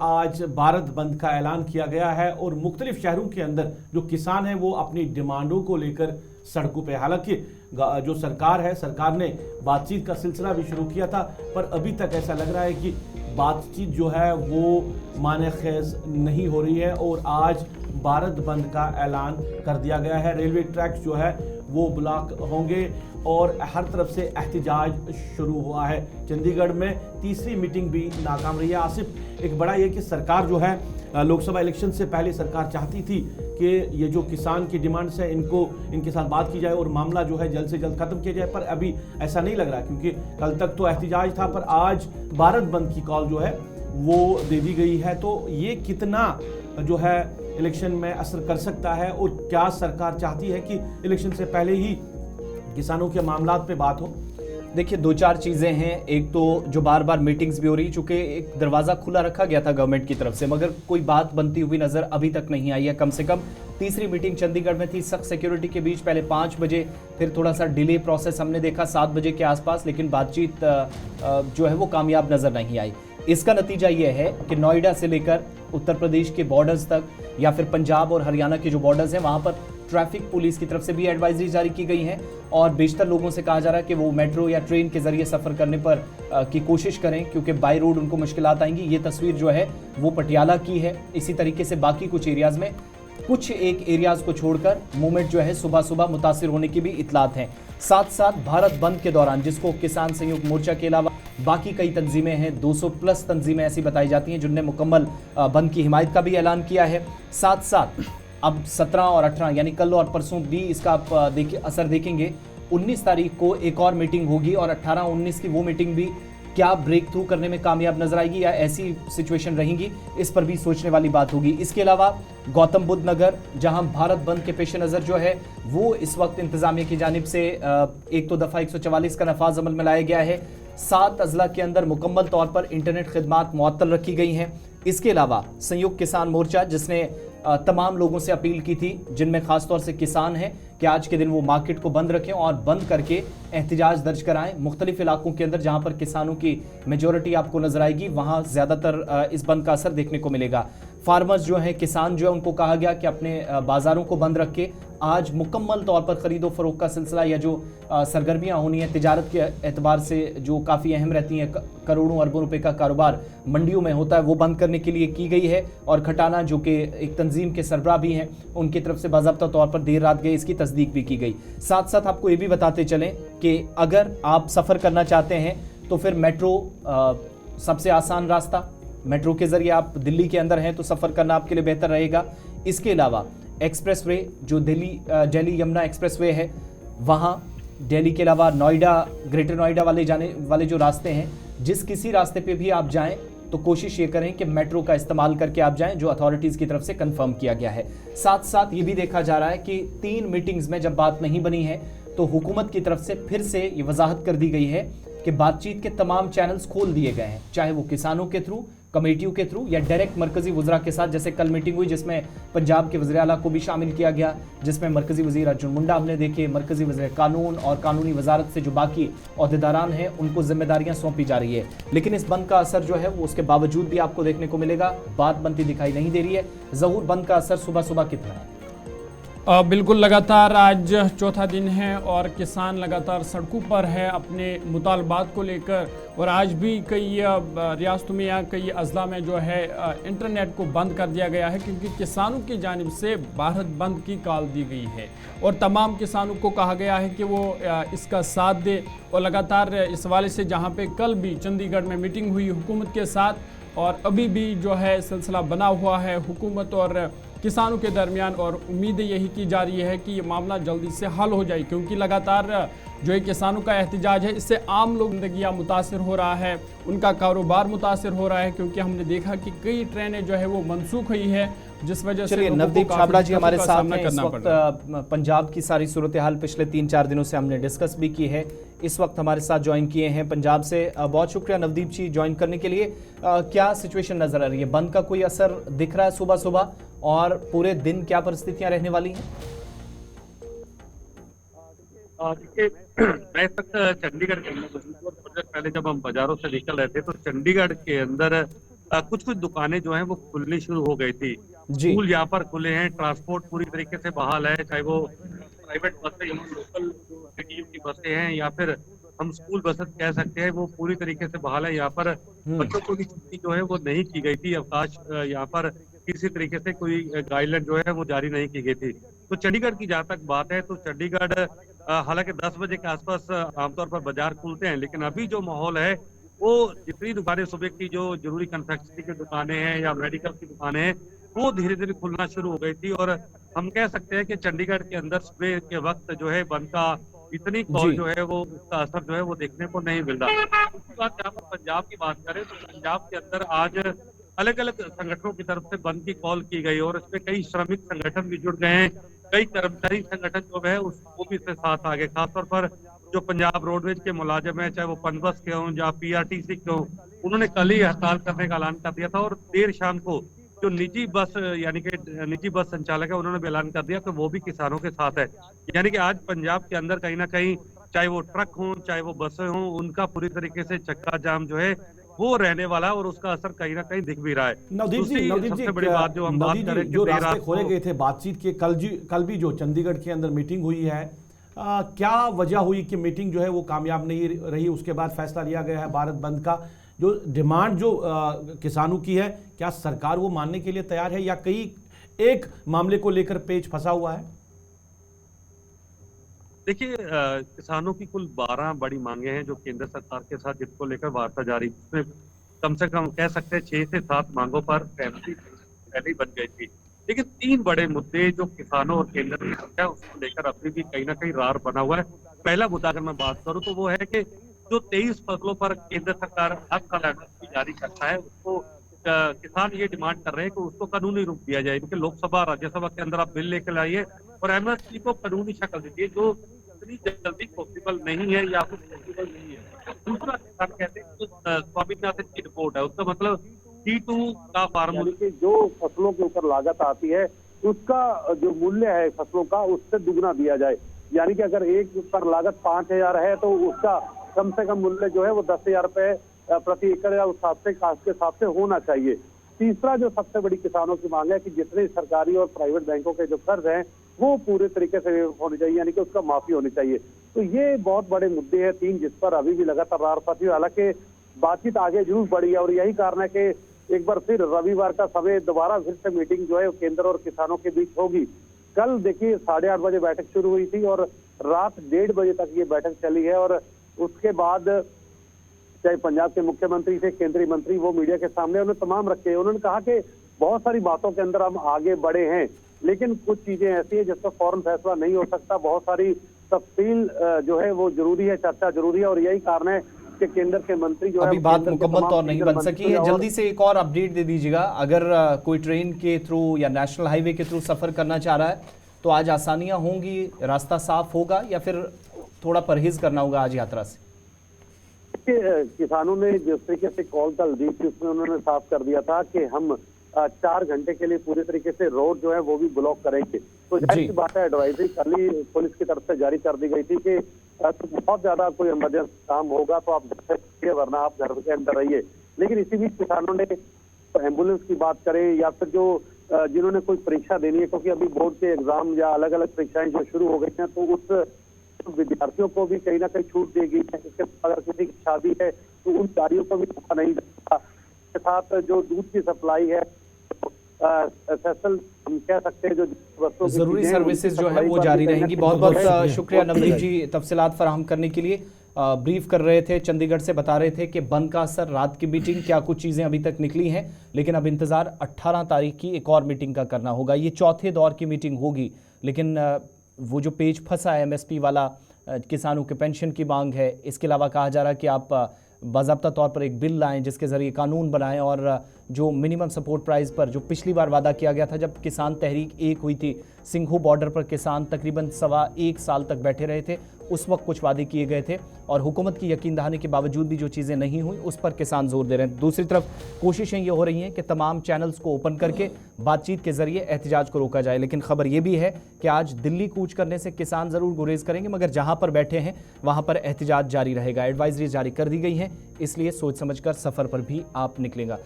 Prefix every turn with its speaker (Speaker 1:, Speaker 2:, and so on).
Speaker 1: आज भारत बंद का ऐलान किया गया है और मुख्तलिफ शहरों के अंदर जो किसान हैं वो अपनी डिमांडों को लेकर सड़कों पे। हालांकि जो सरकार है, सरकार ने बातचीत का सिलसिला भी शुरू किया था, पर अभी तक ऐसा लग रहा है कि बातचीत जो है वो माने खेज नहीं हो रही है और आज भारत बंद का ऐलान कर दिया गया है। रेलवे ट्रैक्स जो है वो ब्लॉक होंगे और हर तरफ से एहतजाज शुरू हुआ है। चंडीगढ़ में तीसरी मीटिंग भी नाकाम रही है। आसिफ, एक बड़ा ये कि सरकार जो है लोकसभा इलेक्शन से पहले सरकार चाहती थी कि ये जो किसान की डिमांड्स है इनके साथ बात की जाए और मामला जो है जल्द से जल्द खत्म किया जाए, पर अभी ऐसा नहीं लग रहा क्योंकि कल तक तो एहतजाज था, पर आज भारत बंद की कॉल जो है वो दे दी गई है। तो ये कितना जो है इलेक्शन में असर कर सकता है और क्या सरकार चाहती है कि इलेक्शन से पहले ही किसानों के मामलात पे बात हो?
Speaker 2: देखिए, दो चार चीजें हैं। एक तो जो बार बार मीटिंग्स भी हो रही, चूंकि एक दरवाजा खुला रखा गया था गवर्नमेंट की तरफ से, मगर कोई बात बनती हुई नजर अभी तक नहीं आई है। कम से कम तीसरी मीटिंग चंडीगढ़ में थी सख्त सिक्योरिटी के बीच, पहले 5 बजे, फिर थोड़ा सा डिले प्रोसेस हमने देखा 7 बजे के आसपास, लेकिन बातचीत जो है वो कामयाब नजर नहीं आई। इसका नतीजा यह है कि नोएडा से लेकर उत्तर प्रदेश के बॉर्डर्स तक या फिर पंजाब और हरियाणा के जो बॉर्डर्स हैं वहां पर ट्रैफिक पुलिस की तरफ से भी एडवाइजरी जारी की गई है और बेशतर लोगों से कहा जा रहा है कि वो मेट्रो या ट्रेन के जरिए सफर करने पर की कोशिश करें, क्योंकि बाय रोड उनको मुश्किलात आएंगी। ये तस्वीर जो है वो पटियाला की है। इसी तरीके से बाकी कुछ एरियाज में, कुछ एक एरियाज को छोड़कर मूवमेंट जो है सुबह सुबह मुतासिर होने की भी इतलात हैं। साथ साथ भारत बंद के दौरान, जिसको किसान संयुक्त मोर्चा के अलावा बाकी कई तंजीमें हैं, 200 प्लस तंजीमें ऐसी बताई जाती हैं जिनने मुकम्मल बंद की हिमायत का भी ऐलान किया है। साथ साथ अब 17 और 18 यानी कल और परसों भी इसका आप असर देखेंगे। 19 तारीख को एक और मीटिंग होगी और 18-19 की वो मीटिंग भी क्या ब्रेक थ्रू करने में कामयाब नजर आएगी या ऐसी सिचुएशन रहेंगी, इस पर भी सोचने वाली बात होगी। इसके अलावा गौतम बुद्ध नगर, जहां भारत बंद के पेश नज़र जो है वो इस वक्त इंतजामिया की जानिब से एक तो दफ़ा 144 का नफाज अमल में लाया गया है। 7 अजला के अंदर मुकम्मल तौर पर इंटरनेट खिदमात मुअत्तल रखी गई हैं। इसके अलावा संयुक्त किसान मोर्चा, जिसने तमाम लोगों से अपील की थी, जिनमें खासतौर से किसान हैं, कि आज के दिन वो मार्केट को बंद रखें और बंद करके एहतजाज दर्ज कराएं। मुख्तलिफ इलाकों के अंदर जहां पर किसानों की मेजोरिटी आपको नजर आएगी वहां ज्यादातर इस बंद का असर देखने को मिलेगा। फार्मर्स जो हैं, किसान जो है, उनको कहा गया कि अपने बाजारों को बंद रख के आज मुकम्मल तौर पर खरीदो फरोख्त का सिलसिला या जो सरगर्मियाँ होनी है तिजारत के एतबार से जो काफ़ी अहम रहती हैं, करोड़ों अरबों रुपए का कारोबार मंडियों में होता है, वो बंद करने के लिए की गई है। और खटाना, जो कि एक तंजीम के सरबराह भी हैं, उनकी तरफ से बाज़ाब्ता तौर पर देर रात गए इसकी तस्दीक भी की गई। साथ साथ आपको ये भी बताते चलें कि अगर आप सफ़र करना चाहते हैं तो फिर मेट्रो सबसे आसान रास्ता, मेट्रो के ज़रिए आप दिल्ली के अंदर हैं तो सफ़र करना आपके लिए बेहतर रहेगा। इसके अलावा एक्सप्रेसवे, जो दिल्ली यमुना एक्सप्रेसवे है, वहाँ दिल्ली के अलावा नोएडा, ग्रेटर नोएडा जाने वाले जो रास्ते हैं, जिस किसी रास्ते पे भी आप जाएं तो कोशिश ये करें कि मेट्रो का इस्तेमाल करके आप जाएं, जो अथॉरिटीज़ की तरफ से कंफर्म किया गया है। साथ साथ ये भी देखा जा रहा है कि 3 मीटिंग्स में जब बात नहीं बनी है तो हुकूमत की तरफ से फिर से ये वजाहत कर दी गई है कि बातचीत के तमाम चैनल्स खोल दिए गए हैं, चाहे वो किसानों के थ्रू, कमेटियों के थ्रू या डायरेक्ट मरकजी वज़रा के साथ। जैसे कल मीटिंग हुई जिसमें पंजाब के वज़ीर आला को भी शामिल किया गया, जिसमें मरकजी वज़ीर अर्जुन मुंडा हमने देखे, मरकजी वज़ीर कानून और कानूनी वजारत से जो बाकी अहदेदारान हैं उनको जिम्मेदारियां सौंपी जा रही है। लेकिन इस बंद का असर जो है वो उसके बावजूद भी आपको देखने को मिलेगा, बात बनती दिखाई नहीं दे रही है। ज़हूर, बंद का असर सुबह सुबह कितना है?
Speaker 3: बिल्कुल, लगातार आज चौथा दिन है और किसान लगातार सड़कों पर है अपने मुतालबात को लेकर। और आज भी कई रियासतों में या कई अजला में जो है इंटरनेट को बंद कर दिया गया है, क्योंकि किसानों की जानिब से भारत बंद की कॉल दी गई है और तमाम किसानों को कहा गया है कि वो इसका साथ दे। और लगातार इस हवाले से जहाँ पे कल भी चंडीगढ़ में मीटिंग हुई हुकूमत के साथ और अभी भी जो है सिलसिला बना हुआ है हुकूमत और किसानों के दरमियान, और उम्मीदें यही की जा रही है कि ये मामला जल्दी से हल हो जाए, क्योंकि लगातार जो है किसानों का एहतजाज है, इससे आम लोग ज़िंदगियाँ मुतासिर हो रहा है, उनका कारोबार मुतासिर हो रहा है, क्योंकि हमने देखा कि कई ट्रेनें जो है वो मनसूख हुई है, जिस वजह से
Speaker 2: नवदीप छाबड़ा जी हमारे साथ हैं। इस वक्त पंजाब की सारी सूरत हाल पिछले 3-4 दिनों से हमने डिस्कस भी की है। इस वक्त हमारे साथ ज्वाइन किए हैं पंजाब से। बहुत शुक्रिया नवदीप जी ज्वाइन करने के लिए। क्या सिचुएशन नजर आ रही है? बंद का कोई असर दिख रहा है सुबह सुबह, और पूरे दिन क्या परिस्थितियां रहने वाली हैं?
Speaker 4: देखिए, मैं इस वक्त चंडीगढ़ के अंदर पहले जब हम बाजारों से निकल रहे थे तो चंडीगढ़ के अंदर कुछ कुछ दुकानें जो हैं वो खुलनी शुरू हो गई थी।
Speaker 2: जी।
Speaker 4: स्कूल यहाँ पर खुले हैं, ट्रांसपोर्ट पूरी तरीके से बहाल है, चाहे वो प्राइवेट बसें, लोकल सिटीज की बसें हैं या फिर हम स्कूल बसें कह सकते हैं, वो पूरी तरीके से बहाल है। यहाँ पर बच्चों को भी छुट्टी जो है वो नहीं की गई थी, अवकाश यहाँ पर किसी तरीके से कोई गाइडलाइन जो है वो जारी नहीं की गई थी। तो चंडीगढ़ की जहाँ तक बात है तो चंडीगढ़ हालांकि 10 बजे के आसपास आमतौर पर बाजार खुलते हैं, लेकिन अभी जो माहौल है वो जितनी दुकानें सुबह की जो जरूरी कन्फेक्शनरी की दुकानें हैं या मेडिकल की दुकानें हैं वो धीरे धीरे खुलना शुरू हो गई थी। और हम कह सकते हैं कि चंडीगढ़ के अंदर सुबह के वक्त जो है बंद का इतनी कॉल
Speaker 2: जी।
Speaker 4: जो है वो उसका असर जो है वो देखने को नहीं मिल रहा। उसके बाद जहाँ पर पंजाब की बात करें तो पंजाब के अंदर आज अलग अलग संगठनों की तरफ से बंद की कॉल की गई और इसमें कई श्रमिक संगठन भी जुड़ गए हैं, कई कर्मचारी संगठन जो है वो भी इसके साथ आ गए। खासतौर पर जो पंजाब रोडवेज के मुलाजिम है, चाहे वो पनबस के हों या पीआरटीसी के हों, उन्होंने कल ही हड़ताल करने का ऐलान कर दिया था। और देर शाम को जो निजी बस यानी कि निजी बस संचालक है उन्होंने भी ऐलान कर दिया कि वो भी किसानों के साथ है। यानी कि आज पंजाब के अंदर कहीं ना कहीं चाहे वो ट्रक हों चाहे वो बसें हों, उनका पूरी तरीके से चक्का जाम जो है वो रहने वाला है और उसका असर कहीं ना कहीं दिख भी रहा है।
Speaker 1: नवदीप जी,
Speaker 4: सबसे बड़ी बात जो हम बात करें कि
Speaker 1: जो
Speaker 4: देर
Speaker 1: रास्ते
Speaker 4: रात
Speaker 1: खोले
Speaker 4: को
Speaker 1: गए थे बातचीत के, कल भी जो चंडीगढ़ के अंदर मीटिंग हुई है, क्या वजह हुई कि मीटिंग जो है वो कामयाब नहीं रही? उसके बाद फैसला लिया गया है भारत बंद का। जो डिमांड जो किसानों की है, क्या सरकार वो मानने के लिए तैयार है या कई एक मामले को लेकर पेच फंसा हुआ है?
Speaker 4: देखिए, किसानों की कुल 12 बड़ी मांगे हैं जो केंद्र सरकार के साथ जिनको लेकर वार्ता जारी, उसमें कम से कम कह सकते हैं 6 से 7 मांगों पर सहमति पहले ही बन गई थी। लेकिन 3 बड़े मुद्दे जो किसानों और केंद्र की है उसको लेकर अभी भी कहीं ना कहीं रार बना हुआ है। पहला मुद्दा अगर मैं बात करूं तो वो है कि जो 23 फसलों पर केंद्र सरकार हर साल एमएसपी जारी करता है उसको किसान ये डिमांड कर रहे हैं कि उसको कानूनी रूप दिया जाए, क्योंकि लोकसभा राज्यसभा के अंदर आप बिल लेकर लाइए और एमएसपी को कानूनी शक्ल दीजिए, जो इतनी जल्दी पॉसिबल नहीं है या फिर पॉसिबल नहीं है। दूसरा किसान कहते हैं जो स्वामीनाथन की रिपोर्ट है उसका मतलब T2 का फार्मूला
Speaker 5: कि जो फसलों के ऊपर लागत आती है उसका जो मूल्य है फसलों का उससे दुगना दिया जाए। यानी कि अगर एक पर लागत 5,000 है तो उसका कम से कम मूल्य जो है वो 10,000 रुपए प्रति एकड़ या उस हिसाब से होना चाहिए। तीसरा जो सबसे बड़ी किसानों की मांग है कि जितने सरकारी और प्राइवेट बैंकों के जो कर्ज हैं वो पूरे तरीके से होने चाहिए, यानी कि उसका माफी होनी चाहिए। तो ये बहुत बड़े मुद्दे हैं 3 जिस पर अभी भी लगातार रार फंसी। हालांकि बातचीत आगे जरूर बढ़ी है और यही कारण है कि एक बार फिर रविवार का समय दोबारा फिर से मीटिंग जो है केंद्र और किसानों के बीच होगी। कल देखिए 8:30 बजे बैठक शुरू हुई थी और रात 1:30 बजे तक ये बैठक चली है और उसके बाद चाहे पंजाब के मुख्यमंत्री थे, केंद्रीय मंत्री, वो मीडिया के सामने उन्होंने तमाम रखे। उन्होंने कहा कि बहुत सारी बातों के अंदर हम आगे बढ़े हैं, लेकिन कुछ चीजें ऐसी है जिस पर फौरन फैसला नहीं हो सकता। बहुत सारी तफसील जो है वो जरूरी है, चर्चा जरूरी है और यही कारण है कि केंद्र के मंत्री जो
Speaker 2: अभी
Speaker 5: है
Speaker 2: बात मुकम्मल तौर नहीं बन सकी है। जल्दी से एक और अपडेट दे दीजिएगा, अगर कोई ट्रेन के थ्रू या नेशनल हाईवे के थ्रू सफर करना चाह रहा है तो आज आसानियां होंगी, रास्ता साफ होगा या फिर थोड़ा परहेज करना होगा आज यात्रा से?
Speaker 5: किसानों ने जिस तरीके से कॉल कल दी थी उसमें उन्होंने साफ कर दिया था कि हम 4 घंटे के लिए पूरे तरीके से रोड जो है वो भी ब्लॉक करेंगे। तो जाहिर सी बात है एडवाइजरी कल ही पुलिस की तरफ से जारी कर दी गई थी कि तो बहुत ज्यादा कोई इमरजेंसी काम होगा तो आप घर से, वरना आप घर के अंदर रहिए। लेकिन इसी बीच किसानों ने एम्बुलेंस की बात करें या फिर जो जिन्होंने कोई परीक्षा देनी है, क्योंकि अभी बोर्ड के एग्जाम या अलग अलग परीक्षाएं जो शुरू हो गई हैं तो उस विद्यार्थियों को भी कहीं ना कहीं छूट दी गई है। इसके अगर किसी की शादी है तो उन गाड़ियों को भी धक्का नहीं देता। इसके साथ जो दूध की सप्लाई है एसएसएल हम कह सकते हैं, जो
Speaker 2: जरूरी सर्विसेज जो है वो जारी रहेंगी। बहुत बहुत शुक्रिया नवदीप जी तफसीलात फराहम करने के लिए। ब्रीफ कर रहे थे, चंडीगढ़ से बता रहे थे कि बंद का असर, रात की मीटिंग, क्या कुछ चीज़ें अभी तक निकली हैं, लेकिन अब इंतज़ार 18 तारीख की एक और मीटिंग का करना होगा। ये चौथे दौर की मीटिंग होगी, लेकिन वो जो पेज फंसा है एमएसपी वाला, किसानों के पेंशन की मांग है, इसके अलावा कहा जा रहा है कि आप बाज़ाब्ता तौर पर एक बिल लाएं जिसके ज़रिए कानून बनाएं और जो मिनिमम सपोर्ट प्राइस पर जो पिछली बार वादा किया गया था जब किसान तहरीक एक हुई थी, सिंघू बॉर्डर पर किसान तकरीबन 1.25 साल तक बैठे रहे थे, उस वक्त कुछ वादे किए गए थे और हुकूमत की यकीन दहानी के बावजूद भी जो चीज़ें नहीं हुई उस पर किसान जोर दे रहे हैं। दूसरी तरफ कोशिशें ये हो रही हैं कि तमाम चैनल्स को ओपन करके बातचीत के जरिए एहतजाज को रोका जाए, लेकिन खबर ये भी है कि आज दिल्ली कूच करने से किसान ज़रूर गुरेज करेंगे, मगर जहाँ पर बैठे हैं वहाँ पर एहतजाज जारी रहेगा। एडवाइजरी जारी कर दी गई हैं, इसलिए सोच समझ कर सफ़र पर भी आप निकलेगा।